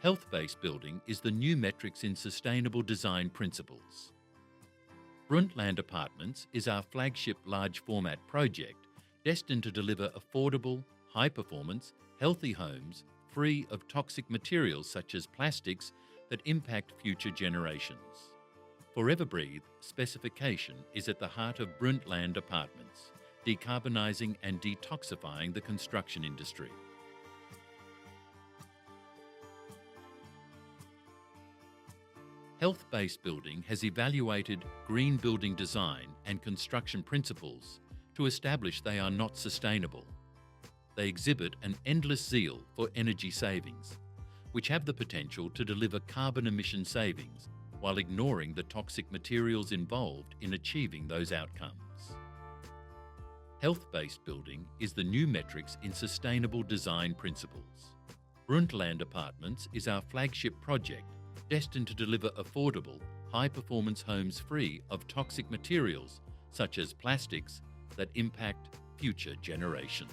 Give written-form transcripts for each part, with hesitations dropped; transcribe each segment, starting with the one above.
Health-based building is the new metrics in sustainable design principles. Brundtland Apartments is our flagship large format project destined to deliver affordable, high-performance, healthy homes free of toxic materials such as plastics that impact future generations. Foreverbreathe Specification is at the heart of Brundtland Apartments, decarbonising and detoxifying the construction industry. Health-based building has evaluated green building design and construction principles to establish they are not sustainable. They exhibit an endless zeal for energy savings, which have the potential to deliver carbon emission savings while ignoring the toxic materials involved in achieving those outcomes. Health-based building is the new metrics in sustainable design principles. Brundtland Apartments is our flagship project destined to deliver affordable, high-performance homes free of toxic materials such as plastics that impact future generations.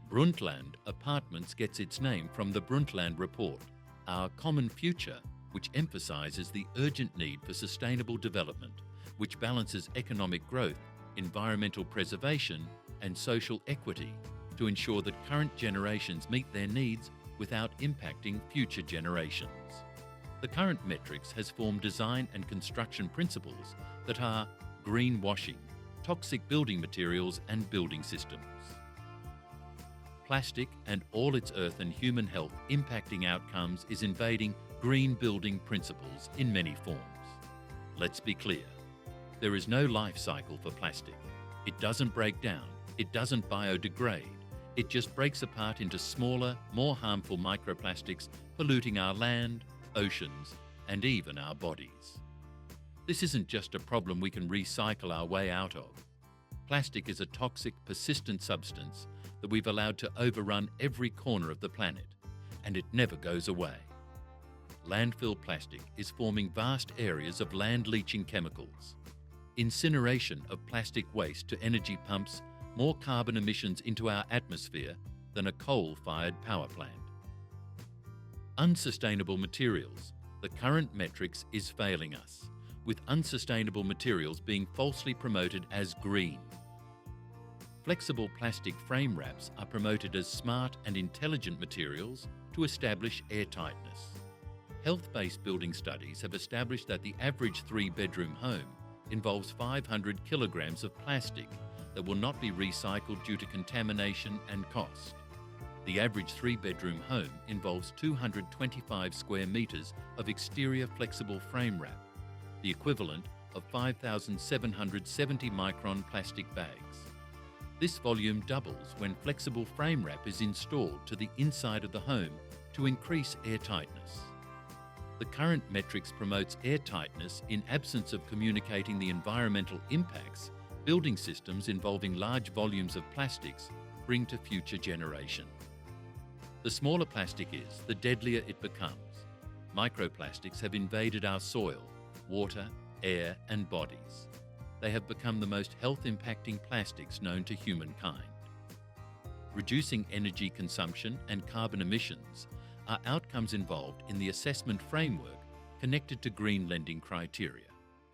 Brundtland Apartments gets its name from the Brundtland Report, Our Common Future, which emphasises the urgent need for sustainable development, which balances economic growth, environmental preservation and social equity to ensure that current generations meet their needs without impacting future generations. The current metrics has formed design and construction principles that are greenwashing, toxic building materials and building systems. Plastic and all its earth and human health impacting outcomes is invading green building principles in many forms. Let's be clear, there is no life cycle for plastic. It doesn't break down, it doesn't biodegrade. It just breaks apart into smaller, more harmful microplastics, polluting our land, oceans, and even our bodies. This isn't just a problem we can recycle our way out of. Plastic is a toxic, persistent substance that we've allowed to overrun every corner of the planet, and it never goes away. Landfill plastic is forming vast areas of land-leaching chemicals. Incineration of plastic waste to energy pumps more carbon emissions into our atmosphere than a coal-fired power plant. Unsustainable materials. The current metrics is failing us, with unsustainable materials being falsely promoted as green. Flexible plastic frame wraps are promoted as smart and intelligent materials to establish airtightness. Health-based building studies have established that the average 3-bedroom home involves 500 kilograms of plastic that will not be recycled due to contamination and cost. The average 3-bedroom home involves 225 square metres of exterior flexible frame wrap, the equivalent of 5,770 micron plastic bags. This volume doubles when flexible frame wrap is installed to the inside of the home to increase airtightness. The current metrics promotes airtightness in absence of communicating the environmental impacts building systems involving large volumes of plastics bring to future generations. The smaller plastic is, the deadlier it becomes. Microplastics have invaded our soil, water, air and bodies. They have become the most health-impacting plastics known to humankind. Reducing energy consumption and carbon emissions are outcomes involved in the assessment framework connected to green lending criteria.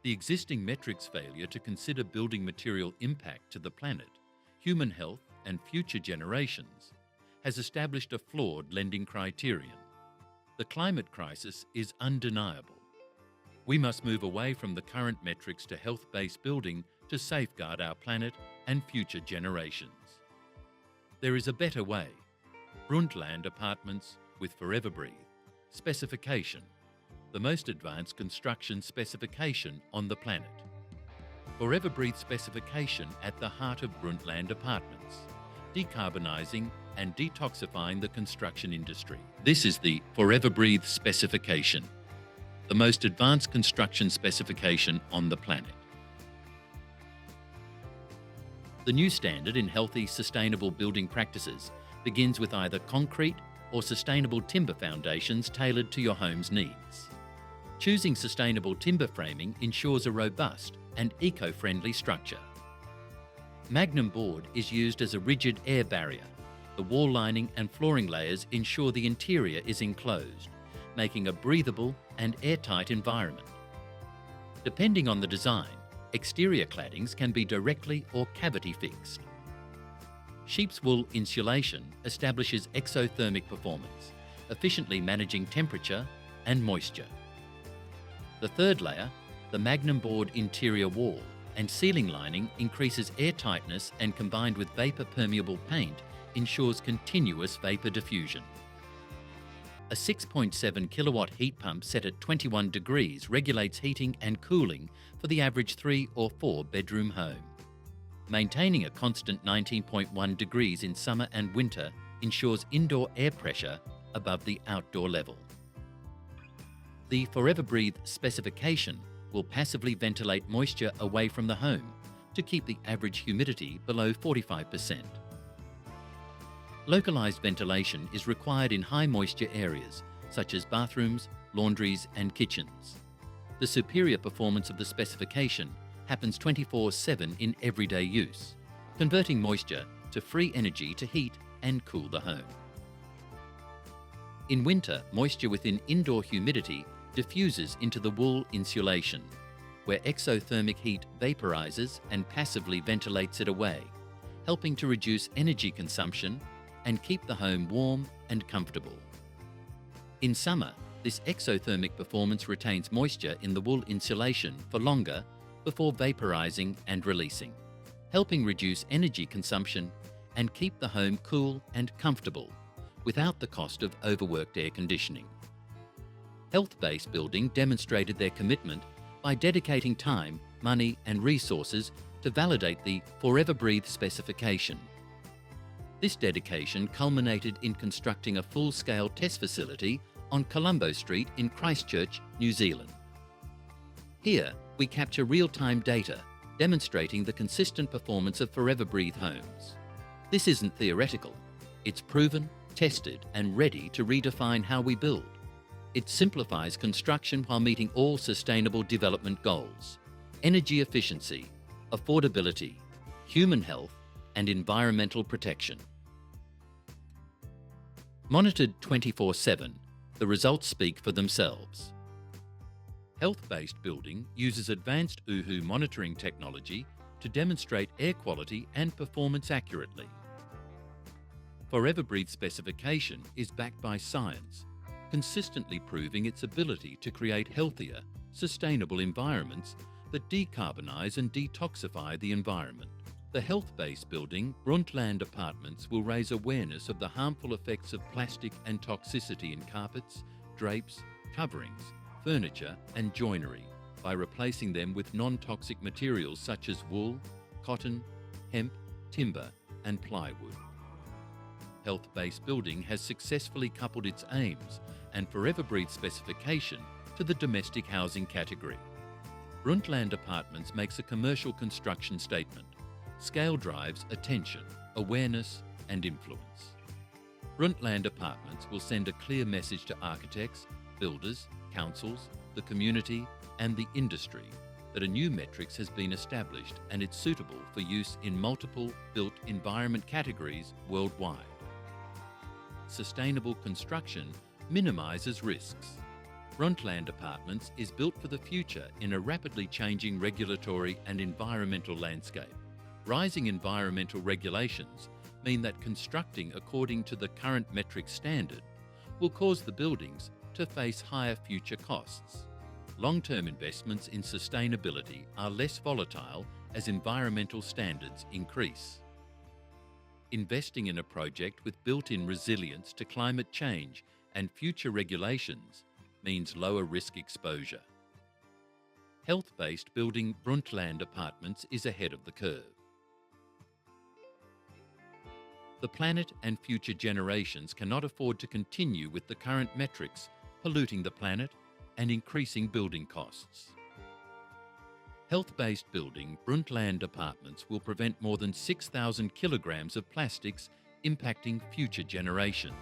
The existing metrics failure to consider building material impact to the planet, human health and future generations has established a flawed lending criterion. The climate crisis is undeniable. We must move away from the current metrics to health-based building to safeguard our planet and future generations. There is a better way. Brundtland Apartments with Foreverbreathe Specification, the most advanced construction specification on the planet. Foreverbreathe Specification at the heart of Brundtland Apartments, decarbonising and detoxifying the construction industry. This is the Foreverbreathe Specification, the most advanced construction specification on the planet. The new standard in healthy, sustainable building practices begins with either concrete or sustainable timber foundations tailored to your home's needs. Choosing sustainable timber framing ensures a robust and eco-friendly structure. Magnum board is used as a rigid air barrier, The wall lining and flooring layers ensure the interior is enclosed, making a breathable and airtight environment. Depending on the design, exterior claddings can be directly or cavity fixed. Sheep's wool insulation establishes exothermic performance, efficiently managing temperature and moisture. The third layer, the magnum board interior wall and ceiling lining, increases airtightness and, combined with vapor-permeable paint, ensures continuous vapor diffusion. A 6.7 kilowatt heat pump set at 21 degrees regulates heating and cooling for the average 3 or 4 bedroom home. Maintaining a constant 19.1 degrees in summer and winter ensures indoor air pressure above the outdoor level. The Foreverbreathe Specification will passively ventilate moisture away from the home to keep the average humidity below 45%. Localised ventilation is required in high moisture areas such as bathrooms, laundries and kitchens. The superior performance of the specification happens 24/7 in everyday use, converting moisture to free energy to heat and cool the home. In winter, moisture within indoor humidity diffuses into the wool insulation, where exothermic heat vaporizes and passively ventilates it away, helping to reduce energy consumption and keep the home warm and comfortable. In summer, this exothermic performance retains moisture in the wool insulation for longer before vaporizing and releasing, helping reduce energy consumption and keep the home cool and comfortable without the cost of overworked air conditioning. Health-based building demonstrated their commitment by dedicating time, money and resources to validate the Foreverbreathe specification. This dedication culminated in constructing a full-scale test facility on Colombo Street in Christchurch, New Zealand. Here, we capture real-time data demonstrating the consistent performance of Foreverbreathe homes. This isn't theoretical. It's proven, tested and ready to redefine how we build. It simplifies construction while meeting all sustainable development goals: energy efficiency, affordability, human health, and environmental protection. Monitored 24/7, the results speak for themselves. Health-based building uses advanced UHU monitoring technology to demonstrate air quality and performance accurately. Foreverbreathe specification is backed by science, consistently proving its ability to create healthier, sustainable environments that decarbonise and detoxify the environment. The health-based building, Brundtland Apartments, will raise awareness of the harmful effects of plastic and toxicity in carpets, drapes, coverings, furniture and joinery by replacing them with non-toxic materials such as wool, cotton, hemp, timber and plywood. Health-based building has successfully coupled its aims and Foreverbreathe specification to the domestic housing category. Brundtland Apartments makes a commercial construction statement. Scale drives attention, awareness and influence. Brundtland Apartments will send a clear message to architects, builders, councils, the community and the industry that a new metrics has been established and it's suitable for use in multiple built environment categories worldwide. Sustainable construction minimises risks. Brundtland Apartments is built for the future in a rapidly changing regulatory and environmental landscape. Rising environmental regulations mean that constructing according to the current metrics standard will cause the buildings to face higher future costs. Long-term investments in sustainability are less volatile as environmental standards increase. Investing in a project with built-in resilience to climate change and future regulations means lower risk exposure. Health-based building Brundtland Apartments is ahead of the curve. The planet and future generations cannot afford to continue with the current metrics, polluting the planet and increasing building costs. Health-based building Brundtland Apartments will prevent more than 6,000 kilograms of plastics impacting future generations.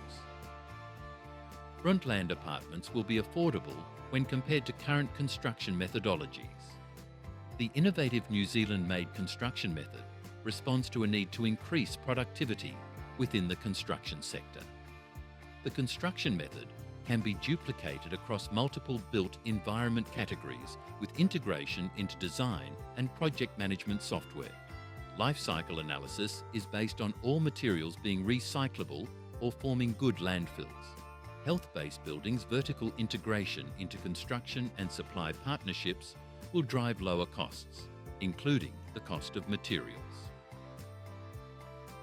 Brundtland Apartments will be affordable when compared to current construction methodologies. The innovative New Zealand-made construction method responds to a need to increase productivity, within the construction sector. The construction method can be duplicated across multiple built environment categories with integration into design and project management software. Life cycle analysis is based on all materials being recyclable or forming good landfills. Health-based buildings' vertical integration into construction and supply partnerships will drive lower costs, including the cost of materials.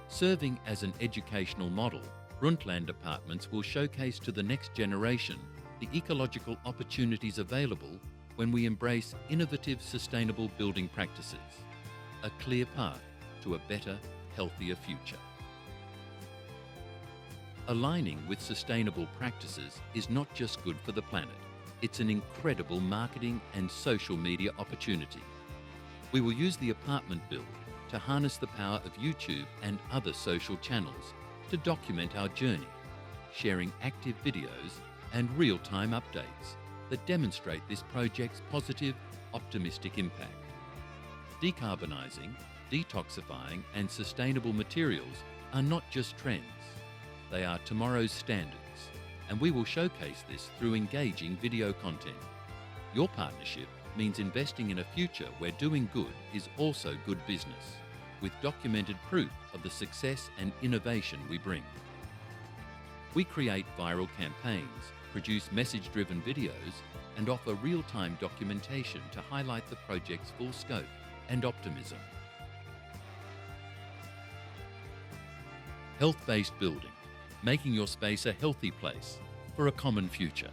Serving as an educational model, Brundtland Apartments will showcase to the next generation the ecological opportunities available when we embrace innovative, sustainable building practices. A clear path to a better, healthier future. Aligning with sustainable practices is not just good for the planet, it's an incredible marketing and social media opportunity. We will use the apartment build to harness the power of YouTube and other social channels to document our journey, sharing active videos and real-time updates that demonstrate this project's positive, optimistic impact. Decarbonising, detoxifying and sustainable materials are not just trends, they are tomorrow's standards, and we will showcase this through engaging video content. Your partnership means investing in a future where doing good is also good business, with documented proof of the success and innovation we bring. We create viral campaigns, produce message-driven videos, and offer real-time documentation to highlight the project's full scope and optimism. Health-based building, making your space a healthy place for a common future.